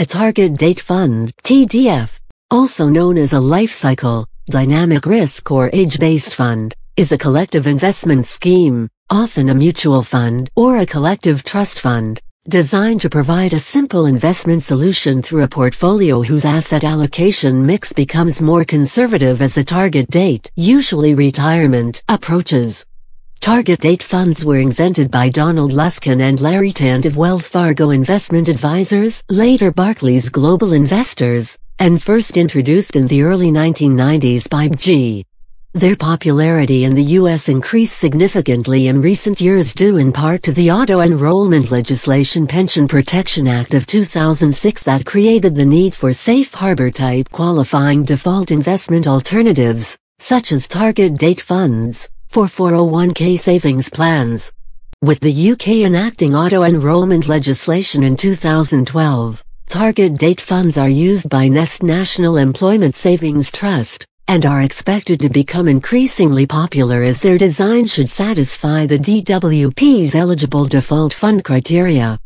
A target date fund, TDF, also known as a life cycle, dynamic risk or age-based fund, is a collective investment scheme, often a mutual fund or a collective trust fund, designed to provide a simple investment solution through a portfolio whose asset allocation mix becomes more conservative as the target date, usually retirement, approaches. Target date funds were invented by Donald Luskin and Larry Tint of Wells Fargo Investment Advisors, later Barclays Global Investors, and first introduced in the early 1990s by BG. Their popularity in the U.S. increased significantly in recent years due in part to the auto-enrollment legislation Pension Protection Act of 2006 that created the need for safe harbor-type qualifying default investment alternatives, such as target date funds, for 401k savings plans. With the UK enacting auto-enrollment legislation in 2012, target date funds are used by Nest National Employment Savings Trust, and are expected to become increasingly popular as their design should satisfy the DWP's eligible default fund criteria.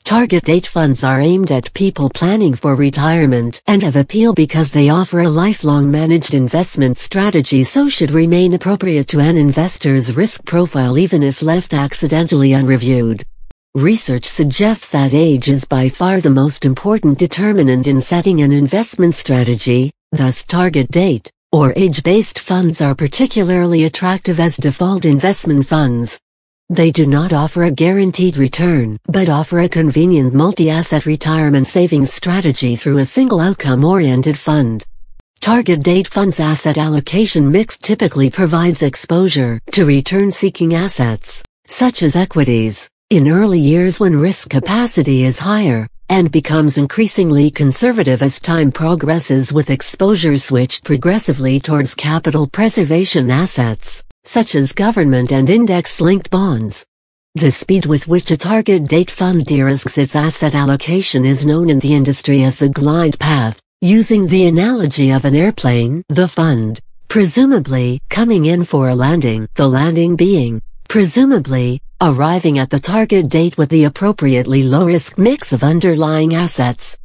Target date funds are aimed at people planning for retirement and have appeal because they offer a lifelong managed investment strategy so should remain appropriate to an investor's risk profile even if left accidentally unreviewed. Research suggests that age is by far the most important determinant in setting an investment strategy, thus target date, or age-based funds are particularly attractive as default investment funds. They do not offer a guaranteed return, but offer a convenient multi-asset retirement savings strategy through a single outcome-oriented fund. Target date funds' asset allocation mix typically provides exposure to return-seeking assets, such as equities, in early years when risk capacity is higher, and becomes increasingly conservative as time progresses with exposure switched progressively towards capital preservation assets, such as government and index-linked bonds. The speed with which a target date fund de-risks its asset allocation is known in the industry as the glide path, using the analogy of an airplane, the fund, presumably, coming in for a landing, the landing being, presumably, arriving at the target date with the appropriately low-risk mix of underlying assets.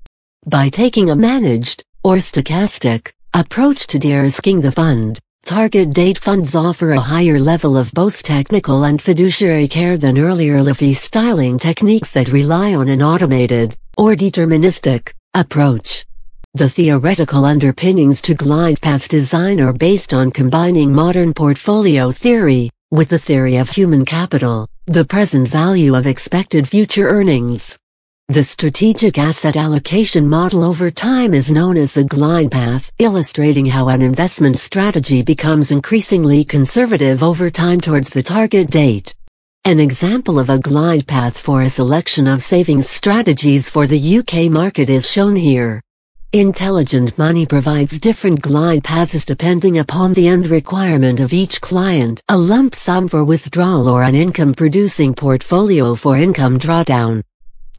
By taking a managed, or stochastic, approach to de-risking the fund, target date funds offer a higher level of both technical and fiduciary care than earlier LIFI styling techniques that rely on an automated, or deterministic, approach. The theoretical underpinnings to glide path design are based on combining modern portfolio theory, with the theory of human capital, the present value of expected future earnings. The strategic asset allocation model over time is known as the glide path, illustrating how an investment strategy becomes increasingly conservative over time towards the target date. An example of a glide path for a selection of savings strategies for the UK market is shown here. Intelligent Money provides different glide paths depending upon the end requirement of each client, a lump sum for withdrawal or an income-producing portfolio for income drawdown.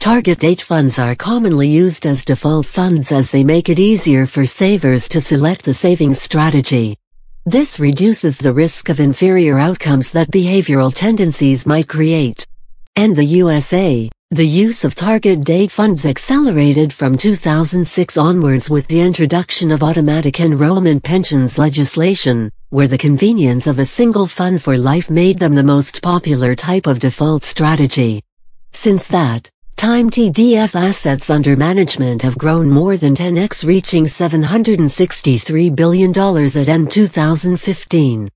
Target date funds are commonly used as default funds as they make it easier for savers to select a savings strategy. This reduces the risk of inferior outcomes that behavioral tendencies might create. In the USA, the use of target date funds accelerated from 2006 onwards with the introduction of automatic enrollment pensions legislation, where the convenience of a single fund for life made them the most popular type of default strategy. Since that time, TDF assets under management have grown more than 10x, reaching $763 billion at end 2015.